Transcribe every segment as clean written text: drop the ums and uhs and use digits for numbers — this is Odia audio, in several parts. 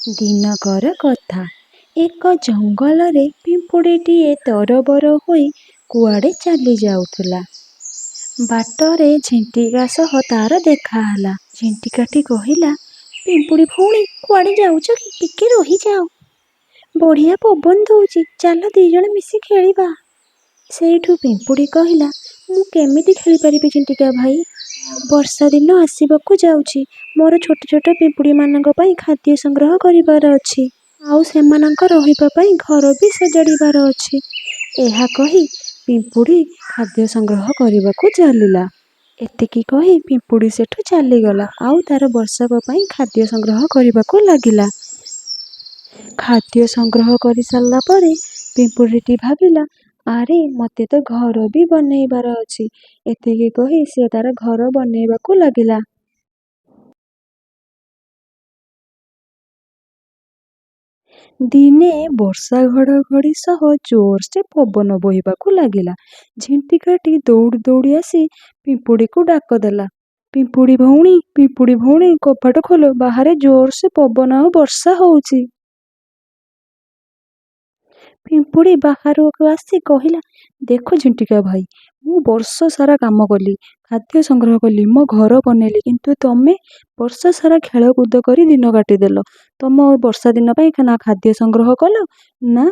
ଦିନକର କଥା। ଏକ ଜଙ୍ଗଲରେ ପିମ୍ପୁଡ଼ିଟିଏ ତରବର ହୋଇ କୁଆଡ଼େ ଚାଲି ଯାଉଥିଲା। ବାଟରେ ଝିଣ୍ଟିକା ସହ ତାର ଦେଖା ହେଲା। ଝିଣ୍ଟିକାଟି କହିଲା, ପିମ୍ପୁଡ଼ି ଭଉଣୀ, କୁଆଡ଼େ ଯାଉଛ କି? ଟିକେ ରହିଯାଅ। ବଢ଼ିଆ ପବନ ଦଉଛି, ଚାଲ ଦୁଇଜଣ ମିଶି ଖେଳିବା। ସେଇଠୁ ପିମ୍ପୁଡ଼ି କହିଲା, ମୁଁ କେମିତି ଖେଳିପାରିବି ଝିଣ୍ଟିକା ଭାଇ? ବର୍ଷା ଦିନ ଆସିବାକୁ ଯାଉଛି। ମୋର ଛୋଟ ଛୋଟ ପିମ୍ପୁଡ଼ିମାନଙ୍କ ପାଇଁ ଖାଦ୍ୟ ସଂଗ୍ରହ କରିବାର ଅଛି। ଆଉ ସେମାନଙ୍କ ରହିବା ପାଇଁ ଘର ବି ସଜାଡ଼ିବାର ଅଛି। ଏହା କହି ପିମ୍ପୁଡ଼ି ଖାଦ୍ୟ ସଂଗ୍ରହ କରିବାକୁ ଚାଲିଲା। ଏତିକି କହି ପିମ୍ପୁଡ଼ି ସେଠୁ ଚାଲିଗଲା ଆଉ ତାର ବର୍ଷକ ପାଇଁ ଖାଦ୍ୟ ସଂଗ୍ରହ କରିବାକୁ ଲାଗିଲା। ଖାଦ୍ୟ ସଂଗ୍ରହ କରିସାରିଲା ପରେ ପିମ୍ପୁଡ଼ିଟି ଭାବିଲା, ଆରେ ମୋତେ ତ ଘର ବି ବନେଇବାର ଅଛି। ଏତିକି କହି ସେ ତାର ଘର ବନେଇବାକୁ ଲାଗିଲା। ଦିନେ ବର୍ଷା ଘଡ଼ଘଡ଼ି ସହ ଜୋରସେ ପବନ ବହିବାକୁ ଲାଗିଲା। ଝିଣ୍ଟିକାଟି ଦୌଡ଼ି ଦୌଡ଼ି ଆସି ପିମ୍ପୁଡ଼ିକୁ ଡାକ ଦେଲା। ପିମ୍ପୁଡ଼ି ଭଉଣୀ, କବାଟ ଖୋଲ, ବାହାରେ ଜୋରସେ ପବନ ଆଉ ବର୍ଷା ହଉଛି। ପିମ୍ପୁଡ଼ି ବାହାରକୁ ଆସି କହିଲା, ଦେଖ ଝିଣ୍ଟିକା ଭାଇ, ମୁଁ ବର୍ଷ ସାରା କାମ କଲି, ଖାଦ୍ୟ ସଂଗ୍ରହ କଲି, ମୋ ଘର ବନେଇଲି, କିନ୍ତୁ ତମେ ବର୍ଷ ସାରା ଖେଳକୁଦ କରି ଦିନ କାଟିଦେଲ। ତମ ବର୍ଷା ଦିନ ପାଇଁ ନା ଖାଦ୍ୟ ସଂଗ୍ରହ କଲ, ନା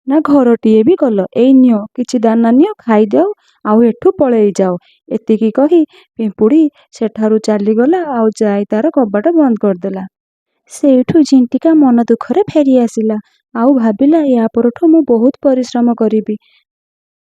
ନା ଘରଟିଏ ବି କଲ। ଏଇ ନିଅ, କିଛି ଦାନା ନିଅ, ଖାଇଦିଅ ଆଉ ଏଠୁ ପଳେଇ ଯାଅ। ଏତିକି କହି ପିମ୍ପୁଡ଼ି ସେଠାରୁ ଚାଲିଗଲା ଆଉ ଯାଇ ତାର କବାଟ ବନ୍ଦ କରିଦେଲା। ସେଇଠୁ ଝିଣ୍ଟିକା ମନ ଦୁଃଖରେ ଫେରି ଆସିଲା ଆଉ ଭାବିଲା, ୟା ପରଠୁ ମୁଁ ବହୁତ ପରିଶ୍ରମ କରିବି।